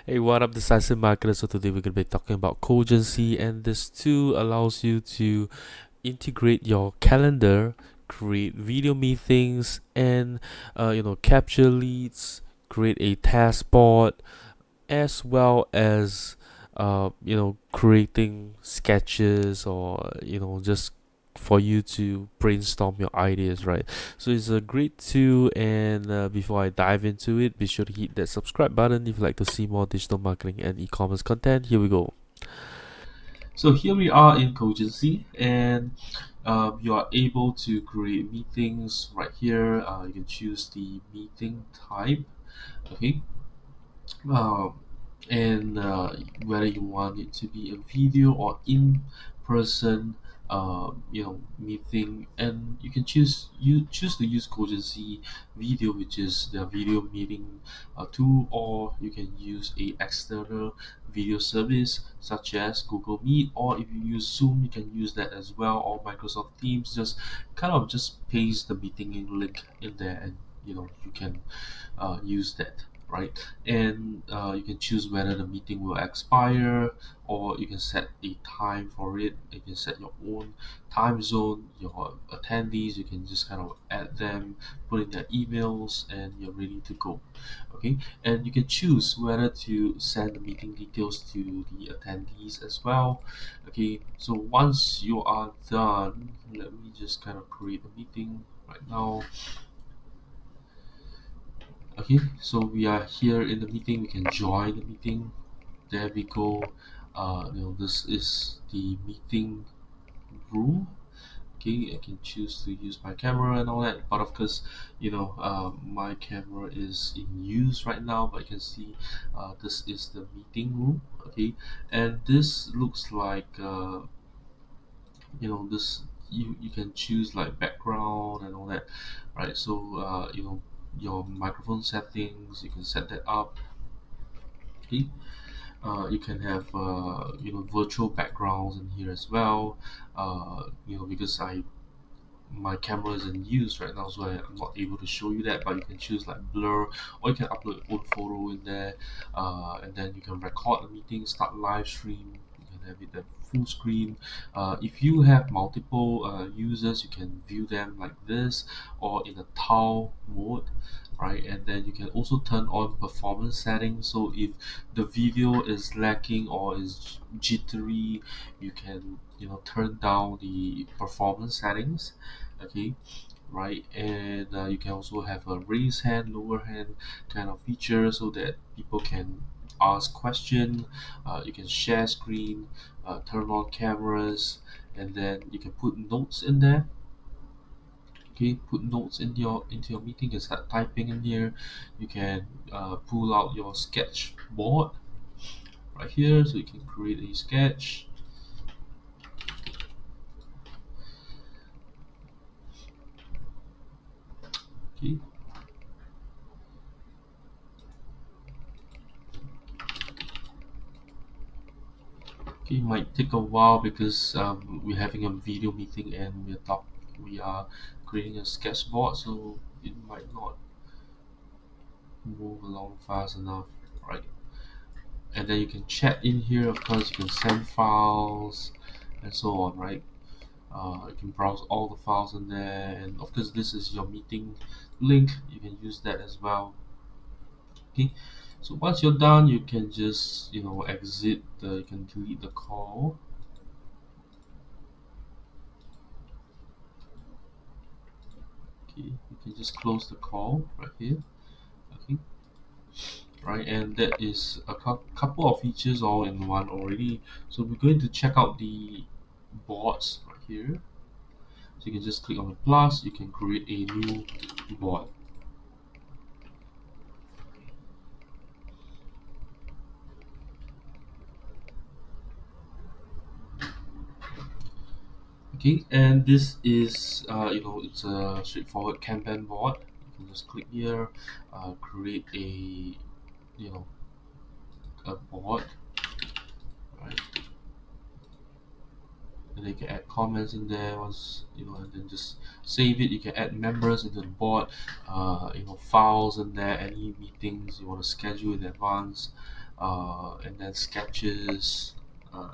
Hey, what up, decisive marketers? So today we're gonna be talking about Cogency, and this tool allows you to integrate your calendar, create video meetings, and capture leads, create a task board, as well as creating sketches, or just for you to brainstorm your ideas, right? So it's a great tool, and before I dive into it, be sure to hit that subscribe button if you'd like to see more digital marketing and e-commerce content. Here we go. So here we are in Cogency, and you are able to create meetings right here. You can choose the meeting type, okay, um, and whether you want it to be a video or in person meeting, and you choose to use Cogency video, which is the video meeting tool, or you can use a external video service such as Google Meet, or if you use Zoom you can use that as well, or Microsoft Teams. Just just paste the meeting link in there, and you can use that, right? And you can choose whether the meeting will expire, or you can set a time for it. You can set your own time zone. Your attendees, you can just add them, put in their emails, and you're ready to go. Okay, and you can choose whether to send the meeting details to the attendees as well. Okay, so once you are done, let me just create a meeting right now. Okay, so we are here in the meeting. We can join the meeting. There we go. This is the meeting room. Okay, I can choose to use my camera and all that, but of course, my camera is in use right now. But you can see, this is the meeting room. Okay, and this looks like, this, you can choose like background and all that, right? So your microphone settings, you can set that up. Okay, you can have virtual backgrounds in here as well. Because I my camera is in use right now, so I'm not able to show you that. But you can choose like blur, or you can upload your own photo in there, and then you can record the meeting, start live stream. You can have it at full screen. If you have multiple users, you can view them like this, or in a tile mode, right? And then you can also turn on performance settings. So if the video is lacking or is jittery, you can turn down the performance settings. Okay, right? And you can also have a raise hand, lower hand kind of feature, so that people can ask question. You can share screen, turn on cameras, and then you can put notes in there. Okay, put notes into your meeting and start typing in here. You can pull out your sketchboard right here, so you can create a sketch. Okay, it might take a while because we're having a video meeting, and we are creating a sketchboard, so it might not move along fast enough, right? And then you can chat in here. Of course, you can send files and so on, right? You can browse all the files in there, and of course, this is your meeting link. You can use that as well. Okay, so once you're done, you can just exit. You can delete the call. Okay, you can just close the call right here. Okay, right, and that is a couple of features all in one already. So we're going to check out the boards right here. So you can just click on the plus. You can create a new board. Okay, and this is it's a straightforward Kanban board. You can just click here, create you know a board, right? And then you can add comments in there once, and then just save it. You can add members into the board, files in there, any meetings you want to schedule in advance. and then sketches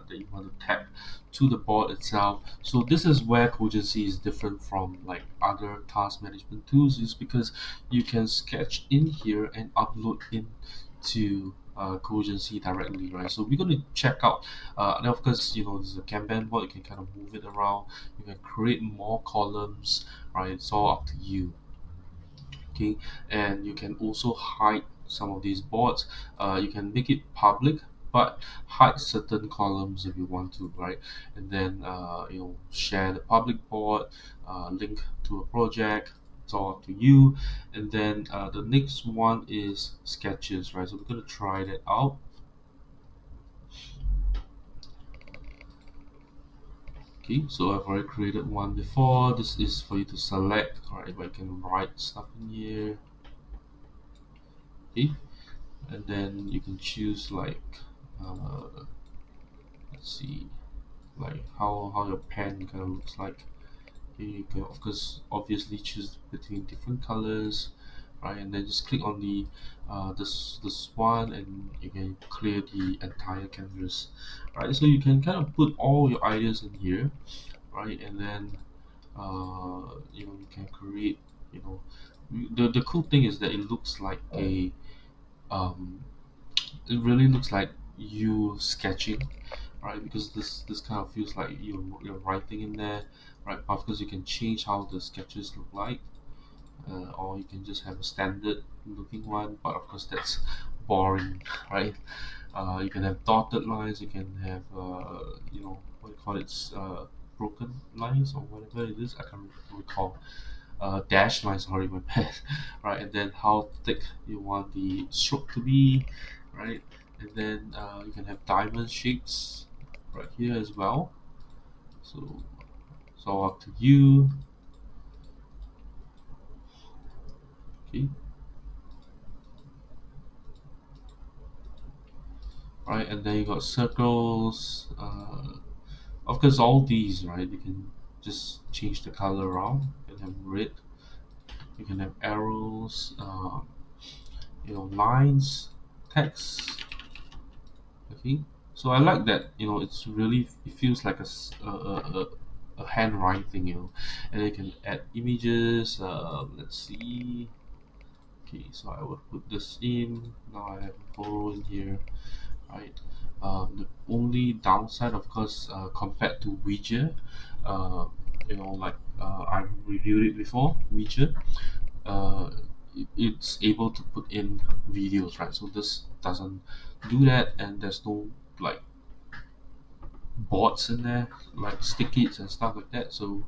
that you want to tap to the board itself. So this is where Cogency is different from like other task management tools, is because you can sketch in here and upload into Cogency directly, right? So we're going to check out, and of course, this is a Kanban board. You can kind of move it around. You can create more columns, right? It's all up to you. Okay, and you can also hide some of these boards. You can make it public, but hide certain columns if you want to, right? And then share the public board, link to a project. It's all up to you. And then the next one is sketches, right? So we're going to try that out. Okay, so I've already created one before. This is for you to select. All right, if I can write stuff in here. Okay, and then you can choose like uh, let's see, like how your pen kind of looks like. You can of course obviously choose between different colors, right? And then just click on the this one, and you can clear the entire canvas, right? So you can kind of put all your ideas in here, right? And then you can create, you know the cool thing is that it looks like a um it really looks like you sketching, right? Because this kind of feels like you're writing in there, right? Of course, you can change how the sketches look like, or you can just have a standard looking one. But of course, that's boring, right? You can have dotted lines. You can have what do you call it? Broken lines or whatever it is. I can't recall. Dash line, sorry, my bad. Right, and then how thick you want the stroke to be, right? And then you can have diamond shapes right here as well. So it's all up to you. Okay, right, and then you got circles. Of course, all these, right? You can just change the color around. You can have red. You can have arrows. Lines, text. Okay, so I like that. It's really, it feels like a handwriting. And you can add images. Let's see. Okay, so I will put this in. Now I have a photo in here, right? The only downside, of course, compared to widget, uh, I reviewed it before. Widget, uh, it's able to put in videos, right? So this doesn't do that, and there's no like boards in there, like stick-its and stuff like that. So,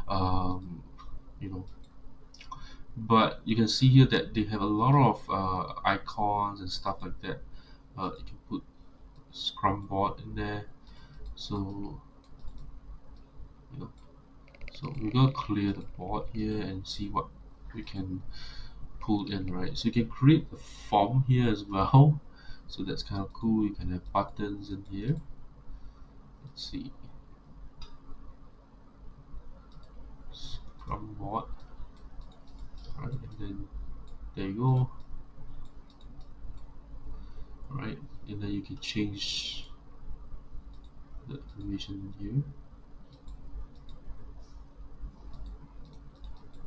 um, you know, but you can see here that they have a lot of icons and stuff like that. You can put Scrum board in there. So, you know, so we're gonna clear the board here and see what we can pull in, right? So you can create a form here as well. So that's kind of cool. You can have buttons in here. Let's see, Scrum board, right? And then there you go, right? And then you can change the information in here.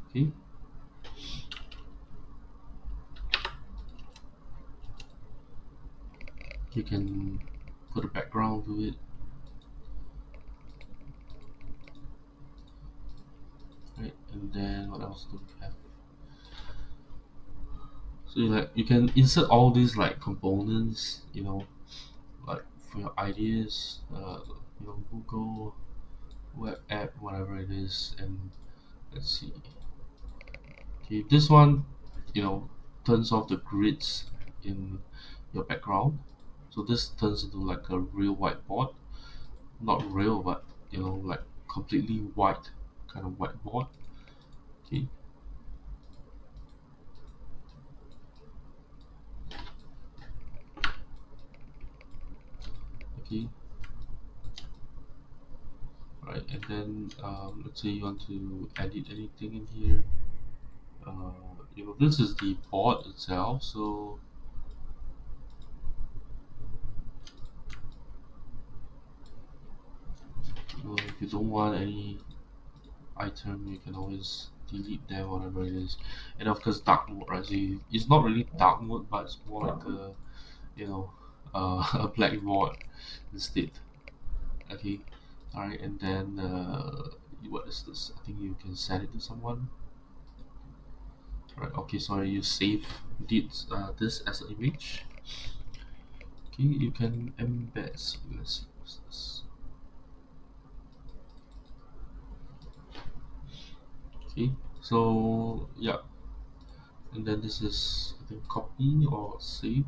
Okay, you can put a background to it, right? And then what else do we have? So you can insert all these like components, like for your ideas, Google web app, whatever it is. And let's see. Okay, this one, turns off the grids in your background. So this turns into like a real whiteboard. Not real, but like completely white kind of whiteboard. Okay, okay, right. And then let's say you want to edit anything in here. This is the board itself. So If you don't want any item, you can always delete them, whatever it is. And of course, dark mode, right? So it's not really dark mode, but it's more like a, you know, a black void instead. Okay, all right, and then what is this? I think you can send it to someone. All right, okay, sorry, you save this as an image. Okay, you can embed. So let's see what's this. Okay, so yeah, and then this is I think copy or save.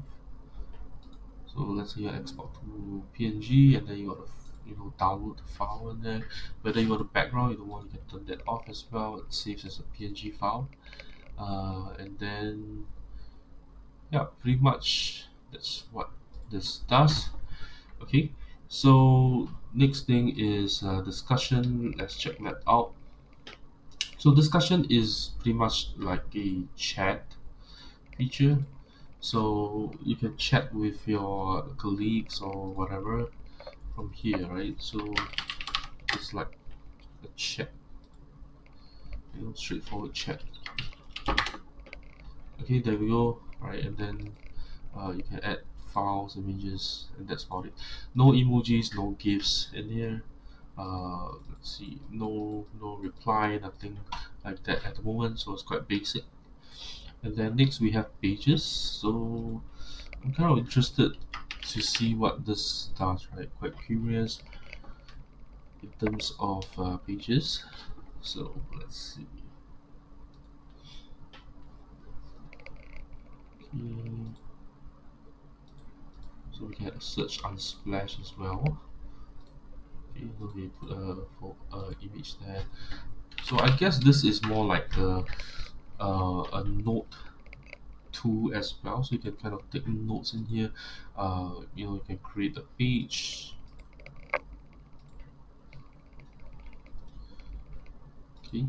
So let's say you export to PNG, and then you want to download the file in there. Whether you want the background, you don't want, you can turn that off as well. It saves as a PNG file, and then yeah, pretty much that's what this does. Okay, so next thing is discussion. Let's check that out. So discussion is pretty much like a chat feature. So you can chat with your colleagues or whatever from here, right? So it's like a chat, straightforward chat. Okay, there we go. Right, and then you can add files, images, and that's about it. No emojis, no gifs in here. Let's see, no reply, nothing like that at the moment. So it's quite basic. And then next we have pages. So I'm kind of interested to see what this does. Right, quite curious in terms of pages. So let's see. Okay. So we can search Unsplash as well. Okay, so we put a image there. So I guess this is more like a note tool as well. So you can kind of take notes in here. You can create a page. Okay,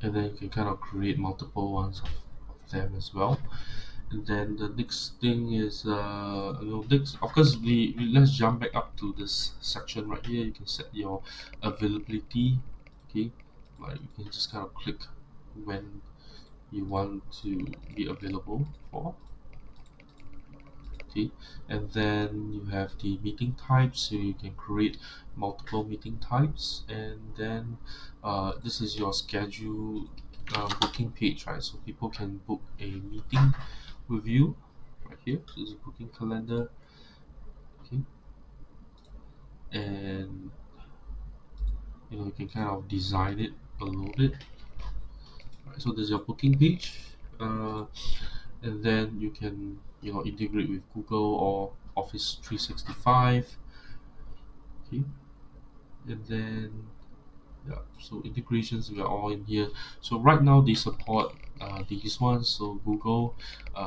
and then you can kind of create multiple ones of them as well. And then the next thing is next, of course, let's jump back up to this section right here. You can set your availability. Okay, like you can just kind of click when you want to be available for. Okay, and then you have the meeting types, so you can create multiple meeting types. And then this is your schedule booking page, right? So people can book a meeting with you right here. So this is booking calendar. Okay, and you can kind of design it a little bit. Right, so this is your booking page, and then you can integrate with Google or Office 365. Okay, and then yeah, so integrations we are all in here. So right now they support these ones. So Google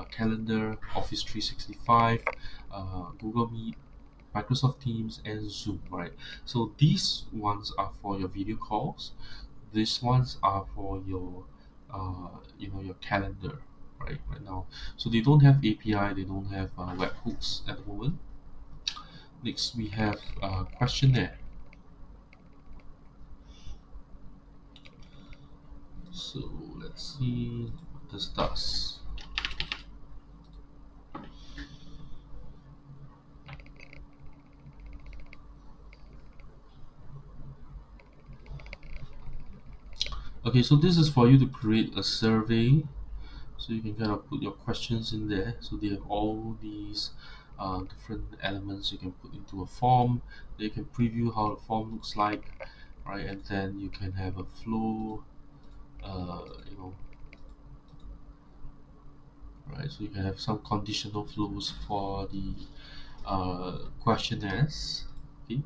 Calendar, Office 365, Google Meet, Microsoft Teams, and Zoom, right? So these ones are for your video calls. These ones are for your your calendar, right now. So they don't have API, they don't have webhooks at the moment. Next we have questionnaire. So let's see what this does. Okay, so this is for you to create a survey. So you can kind of put your questions in there. So they have all these different elements you can put into a form. They can preview how the form looks like, right? And then you can have a flow, uh, you know, right? So you can have some conditional flows for the questionnaires. Okay,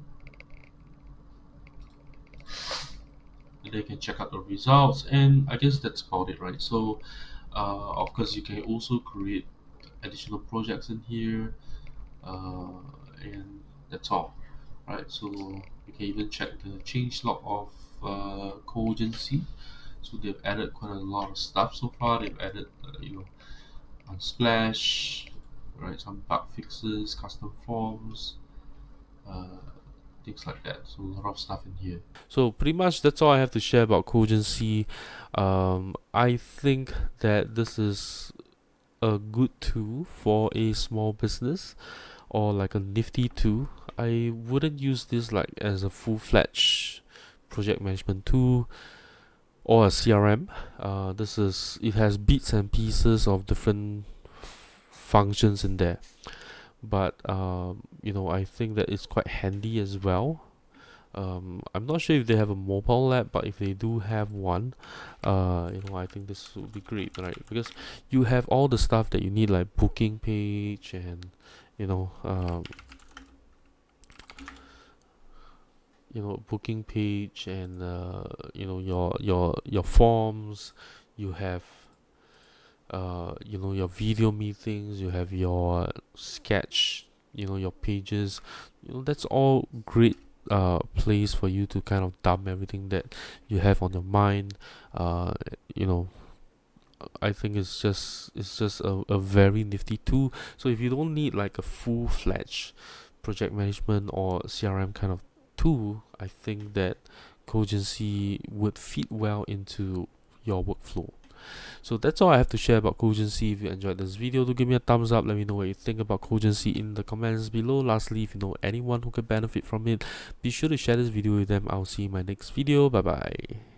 and they can check out the results, and I guess that's about it, right? So of course you can also create additional projects in here, uh, and that's all, right? So you can even check the change log of Cogency. So they've added quite a lot of stuff so far. They've added Unsplash, right? Some bug fixes, custom forms, things like that. So a lot of stuff in here. So pretty much that's all I have to share about Cogency. I think that this is a good tool for a small business, or like a nifty tool. I wouldn't use this like as a full-fledged project management tool or a CRM. It has bits and pieces of different functions in there, but I think that it's quite handy as well. I'm not sure if they have a mobile app, but if they do have one, I think this would be great, right? Because you have all the stuff that you need, like booking page and you know, um, booking page and your forms. You have your video meetings. You have your sketch. Your pages. That's all great place for you to kind of dump everything that you have on your mind. uh you know I think it's just a very nifty tool. So if you don't need like a full-fledged project management or CRM kind of tool, I think that Cogency would fit well into your workflow. So that's all I have to share about Cogency. If you enjoyed this video, do give me a thumbs up. Let me know what you think about Cogency in the comments below. Lastly, if you know anyone who could benefit from it, be sure to share this video with them. I'll see you in my next video. Bye bye.